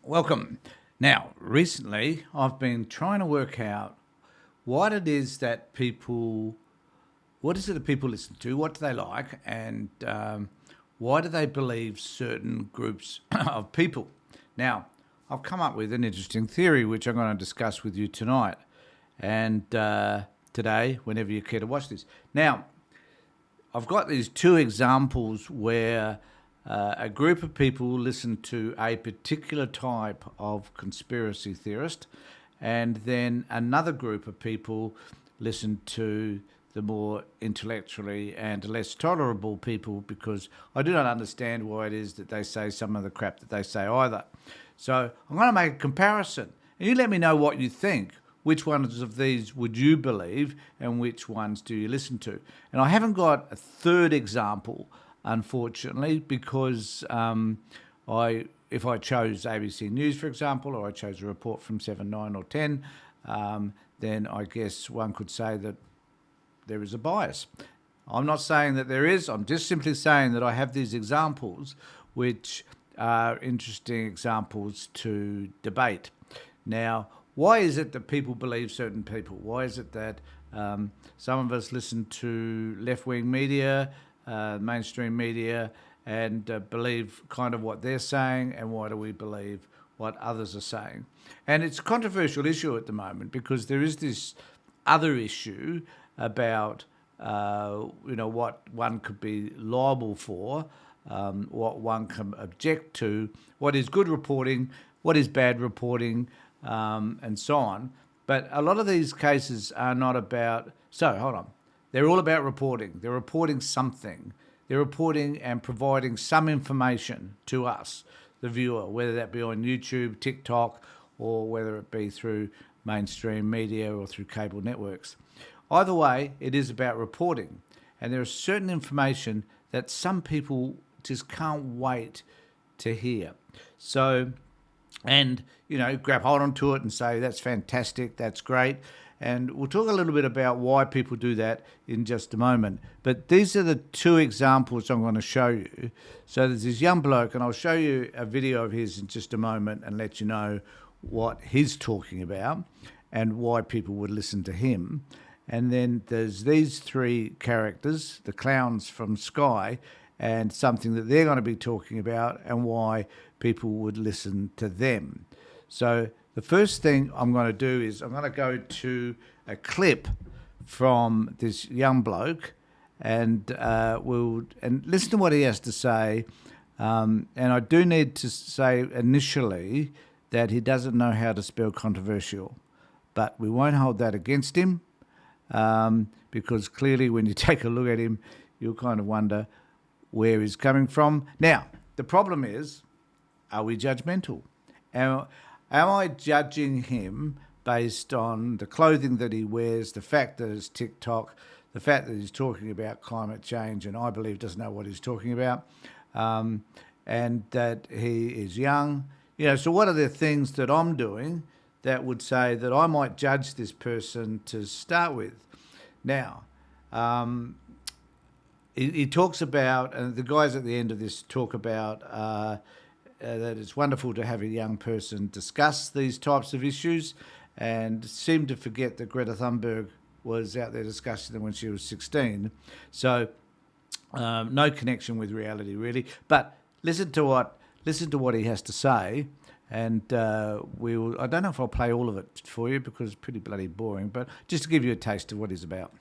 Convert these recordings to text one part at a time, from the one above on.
Welcome. Now, recently I've been trying to work out what it is that people, what is it that people listen to, what do they like, and why do they believe certain groups of people. Now, I've come up with an interesting theory which I'm going to discuss with you tonight and today, whenever you care to watch this. Now, I've got these two examples where a group of people listen to a particular type of conspiracy theorist, and then another group of people listen to the more intellectually and less tolerable people because I do not understand why it is that they say some of the crap that they say either. So I'm going to make a comparison, and you let me know what you think. Which ones of these would you believe and which ones do you listen to? And I haven't got a third example, unfortunately, because if I chose ABC News, for example, or I chose a report from 7, 9 or 10, then I guess one could say that there is a bias. I'm not saying that there is. I'm just simply saying that I have these examples which are interesting examples to debate. Now, why is it that people believe certain people? Why is it that some of us listen to left-wing media, mainstream media, and believe kind of what they're saying, and why do we believe what others are saying? And it's a controversial issue at the moment because there is this other issue about what one could be liable for, what one can object to, what is good reporting, what is bad reporting, and so on. But a lot of these cases are not about... So, hold on. They're all about reporting. They're reporting something. They're reporting and providing some information to us, the viewer, whether that be on YouTube, TikTok, or whether it be through mainstream media or through cable networks. Either way, it is about reporting. And there is certain information that some people just can't wait to hear. So... and, grab hold onto it and say, that's fantastic, that's great. And we'll talk a little bit about why people do that in just a moment. But these are the two examples I'm going to show you. So there's this young bloke, and I'll show you a video of his in just a moment and let you know what he's talking about and why people would listen to him. And then there's these three characters, the clowns from Sky, and something that they're going to be talking about and why people would listen to them. So the first thing I'm going to do is I'm going to go to a clip from this young bloke and listen to what he has to say. And I do need to say initially that he doesn't know how to spell controversial, but we won't hold that against him because clearly when you take a look at him, you'll kind of wonder where he's coming from. Now, the problem is, are we judgmental? Am I judging him based on the clothing that he wears, the fact that it's TikTok, the fact that he's talking about climate change and I believe doesn't know what he's talking about, and that he is young? So what are the things that I'm doing that would say that I might judge this person to start with? Now, he talks about, and the guys at the end of this talk about that it's wonderful to have a young person discuss these types of issues and seem to forget that Greta Thunberg was out there discussing them when she was 16. So no connection with reality, really. But listen to what he has to say, and I don't know if I'll play all of it for you because it's pretty bloody boring, but just to give you a taste of what he's about.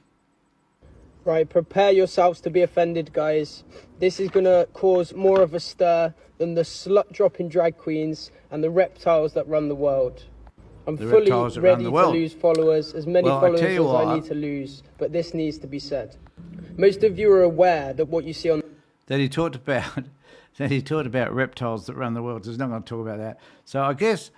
Right, prepare yourselves to be offended, guys. This is going to cause more of a stir than the slut-dropping drag queens and the reptiles that run the world. I'm fully ready to lose followers, as many followers as I need to lose, but this needs to be said. Most of you are aware that what you see on... That he talked about reptiles that run the world. So he's not going to talk about that. So I guess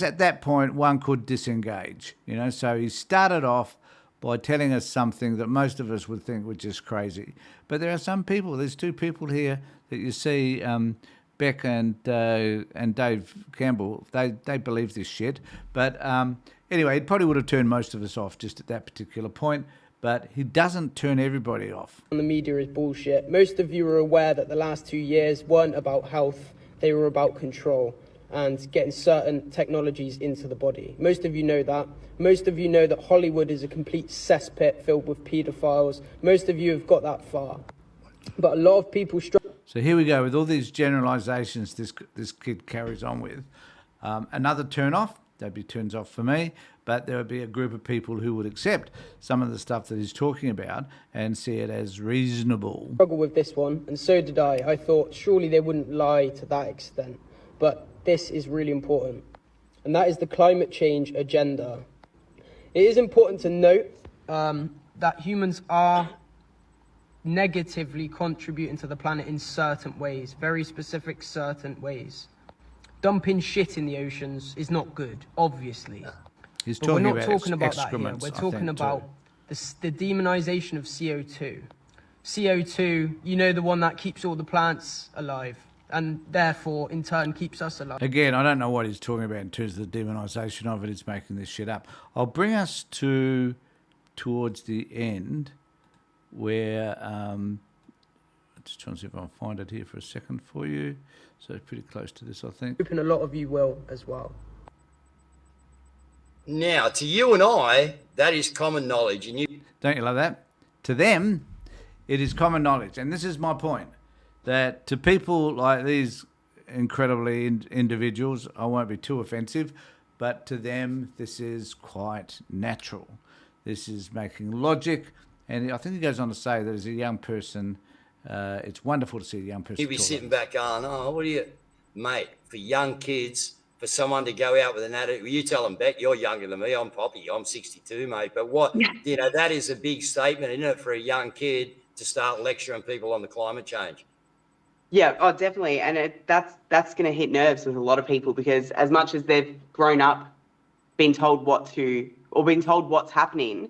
at that point one could disengage. So he started off by telling us something that most of us would think was just crazy. But there are some people, there's two people here that you see, Beck and Dave Campbell, they believe this shit. But anyway, it probably would have turned most of us off just at that particular point. But he doesn't turn everybody off. The media is bullshit. Most of you are aware that the last 2 years weren't about health, they were about control. and getting certain technologies into the body. Most of you know that. Most of you know that Hollywood is a complete cesspit filled with paedophiles. Most of you have got that far. But a lot of people struggle. So here we go with all these generalizations this kid carries on with. Another turn off, that'd be turns off for me, but there would be a group of people who would accept some of the stuff that he's talking about and see it as reasonable. Struggle with this one, and so did I. I thought surely they wouldn't lie to that extent. But this is really important, and that is the climate change agenda. It is important to note that humans are negatively contributing to the planet in certain ways, very specific certain ways. Dumping shit in the oceans is not good, obviously. He's But talking we're not about talking about that here. excrements, We're I talking think, about too. the demonization of CO2. CO2, you know, the one that keeps all the plants alive and therefore in turn keeps us alive. Again, I don't know what he's talking about in terms of the demonisation of it. He's making this shit up. I'll bring us towards the end where just trying to see if I can find it here for a second for you. So pretty close to this, I think. Hoping a lot of you will as well. Now, to you and I, that is common knowledge, and you Don't you love that? To them, it is common knowledge. And this is my point, that to people like these incredibly individuals, I won't be too offensive, but to them, this is quite natural. This is making logic. And I think he goes on to say that as a young person, it's wonderful to see a young person you'd be talk sitting like this. back going, oh, what do you, mate, for young kids, for someone to go out with an attitude, you tell them, Beck, you're younger than me, I'm Poppy, I'm 62, mate, but what, you know, that is a big statement, isn't it, for a young kid to start lecturing people on the climate change? Yeah, oh, definitely. And that's going to hit nerves with a lot of people, because as much as they've grown up, been told been told what's happening,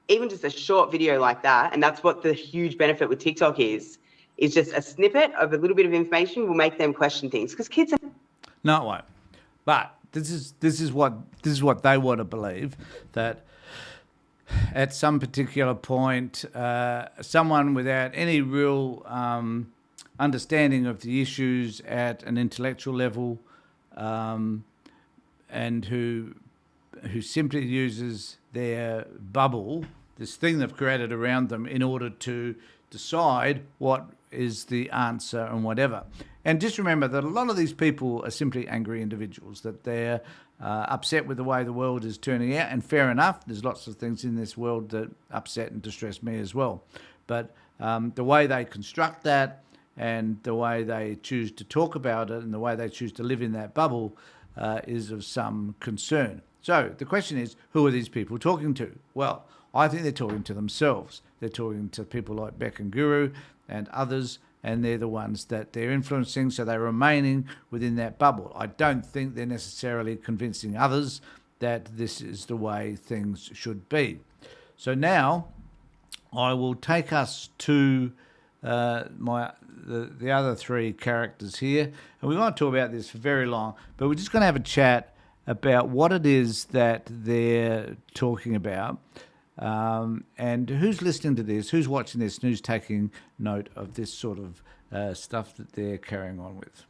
even just a short video like that, and that's what the huge benefit with TikTok is just a snippet of a little bit of information will make them question things, because kids are... No, it won't. But this is what they want to believe, that at some particular point, someone without any real understanding of the issues at an intellectual level, and who simply uses their bubble, this thing they've created around them, in order to decide what is the answer and whatever. And just remember that a lot of these people are simply angry individuals, that they're upset with the way the world is turning out, and fair enough, there's lots of things in this world that upset and distress me as well. But the way they construct that, and the way they choose to talk about it, and the way they choose to live in that bubble is of some concern. So the question is, who are these people talking to? Well, I think they're talking to themselves. They're talking to people like Beck and Guru and others, and they're the ones that they're influencing, so they're remaining within that bubble. I don't think they're necessarily convincing others that this is the way things should be. So now I will take us to the other three characters here, and we won't talk about this for very long, but we're just going to have a chat about what it is that they're talking about, and who's listening to this, who's watching this, and who's taking note of this sort of stuff that they're carrying on with.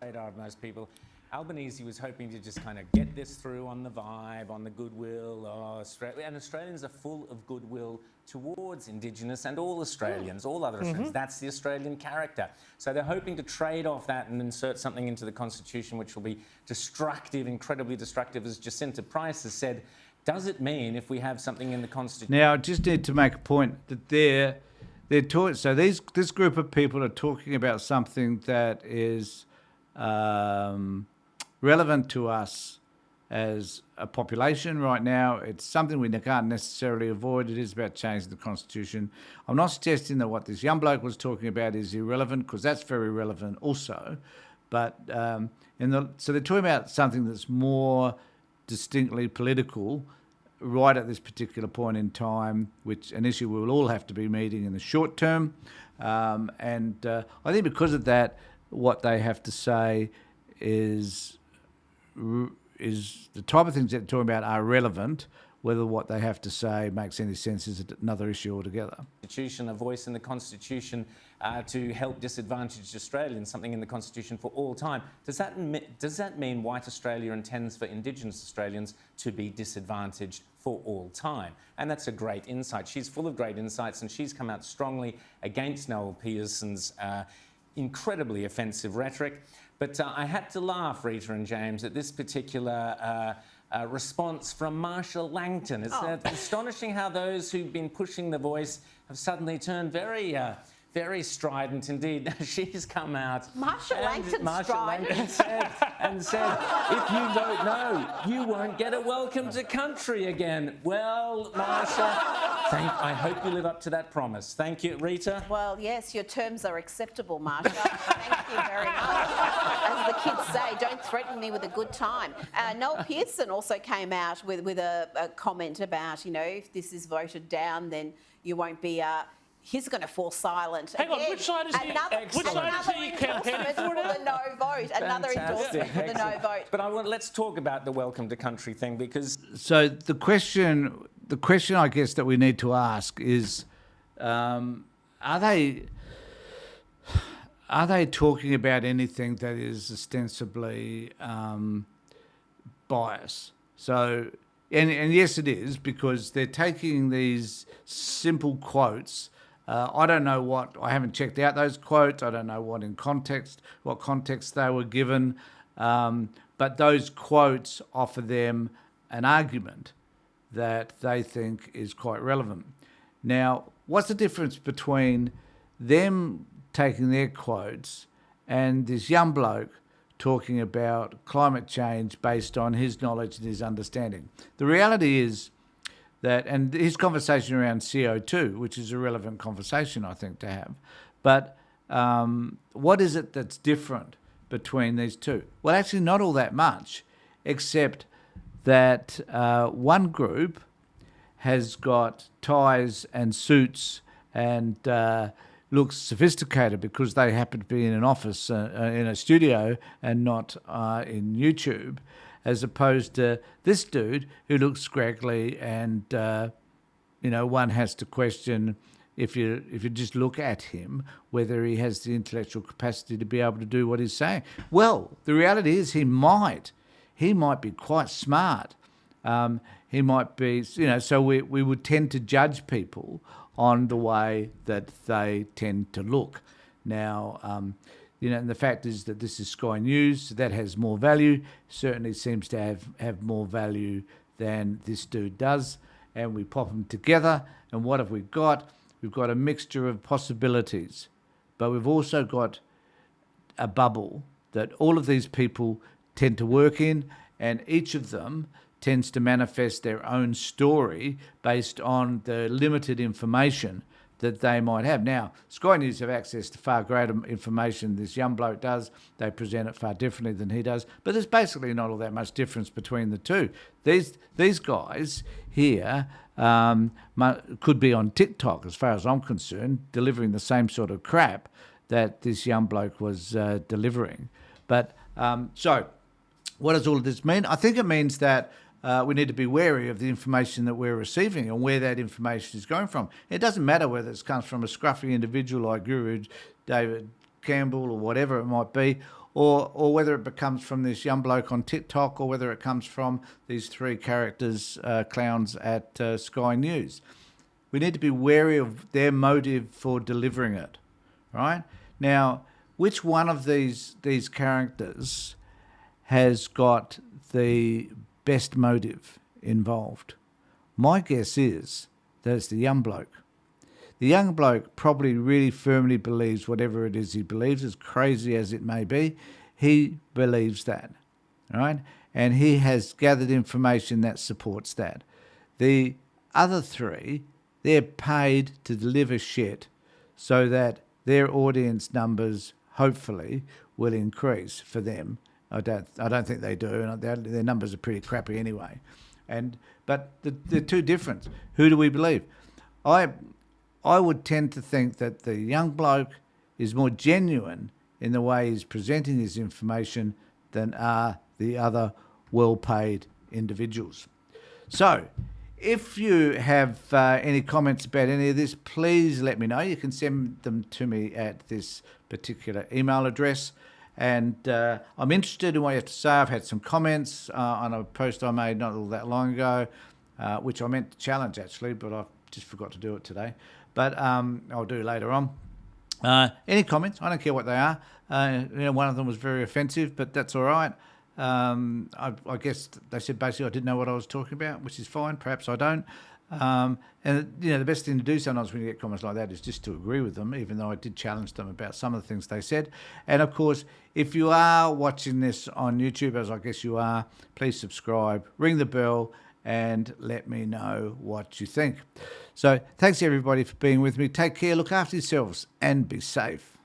Radar of most people. Albanese was hoping to just kind of get this through on the vibe, on the goodwill. Australia, and Australians are full of goodwill towards Indigenous and all Australians, all other Australians. That's the Australian character. So they're hoping to trade off that and insert something into the Constitution which will be destructive, incredibly destructive. As Jacinta Price has said, does it mean if we have something in the Constitution? Now, I just need to make a point that they're talking. So this group of people are talking about something that is relevant to us as a population right now. It's something we can't necessarily avoid. It is about changing the Constitution. I'm not suggesting that what this young bloke was talking about is irrelevant, because that's very relevant also. But so they're talking about something that's more distinctly political right at this particular point in time, which an issue we will all have to be meeting in the short term. And I think because of that, what they have to say is the type of things that they're talking about are relevant, Whether what they have to say makes any sense is another issue altogether. Constitution, a voice in the Constitution to help disadvantaged Australians, something in the Constitution for all time. Does that mean White Australia intends for Indigenous Australians to be disadvantaged for all time? And that's a great insight. She's full of great insights, and she's come out strongly against Noel Pearson's incredibly offensive rhetoric. But I had to laugh, Rita and James, at this particular response from Marsha Langton. It's astonishing how those who've been pushing the voice have suddenly turned very strident indeed. She's come out. Marsha Langton said, if you vote no, you won't get a welcome to country again. Well, Marsha, I hope you live up to that promise. Thank you, Rita. Well, yes, your terms are acceptable, Marsha. Thank you very much. As the kids say, don't threaten me with a good time. Noel Pearson also came out with a comment about, if this is voted down, then you won't be... He's going to fall silent. Hang on, which side is he campaigning for now? The no vote. Another endorsement for the no vote. But let's talk about the welcome to country thing, because... So the question I guess that we need to ask is, are they talking about anything that is ostensibly bias? So, and yes, it is, because they're taking these simple quotes. I don't know I haven't checked out those quotes. I don't know what context they were given. But those quotes offer them an argument that they think is quite relevant. Now, what's the difference between them taking their quotes and this young bloke talking about climate change based on his knowledge and his understanding? The reality is that, and his conversation around CO2, which is a relevant conversation, I think, to have, but what is it that's different between these two? Well, actually not all that much, except that one group has got ties and suits and looks sophisticated because they happen to be in an office, in a studio, and not in YouTube, as opposed to this dude who looks scraggly and, one has to question, if you just look at him, whether he has the intellectual capacity to be able to do what he's saying. Well, the reality is he might be quite smart. He might be, so we would tend to judge people on the way that they tend to look. Now, and the fact is that this is Sky News, so that has more value, certainly seems to have more value than this dude does. And we pop them together, and what have we got? We've got a mixture of possibilities, but we've also got a bubble that all of these people tend to work in, and each of them tends to manifest their own story based on the limited information that they might have. Now, Sky News have access to far greater information than this young bloke does. They present it far differently than he does, but there's basically not all that much difference between the two. These guys here could be on TikTok, as far as I'm concerned, delivering the same sort of crap that this young bloke was delivering. But so what does all of this mean? I think it means that we need to be wary of the information that we're receiving and where that information is going from. It doesn't matter whether it comes from a scruffy individual like Guru David Campbell or whatever it might be, or whether it comes from this young bloke on TikTok, or whether it comes from these three characters, clowns at Sky News. We need to be wary of their motive for delivering it, right? Now, which one of these characters has got the best motive involved? My guess is that it's the young bloke. The young bloke probably really firmly believes whatever it is he believes, as crazy as it may be, he believes that, right? And he has gathered information that supports that. The other three, they're paid to deliver shit so that their audience numbers hopefully will increase for them. I don't think they do, and their numbers are pretty crappy anyway. But they're two different. Who do we believe? I would tend to think that the young bloke is more genuine in the way he's presenting his information than are the other well-paid individuals. So, if you have any comments about any of this, please let me know. You can send them to me at this particular email address. And I'm interested in what you have to say. I've had some comments on a post I made not all that long ago, which I meant to challenge actually, but I just forgot to do it today. But I'll do later on. Any comments? I don't care what they are. One of them was very offensive, but that's all right. I guess they said basically I didn't know what I was talking about, which is fine. Perhaps I don't. And the best thing to do sometimes when you get comments like that is just to agree with them, even though I did challenge them about some of the things they said. And of course, if you are watching this on YouTube, as I guess you are, please subscribe, ring the bell, and let me know what you think. So thanks everybody for being with me. Take care, look after yourselves, and be safe.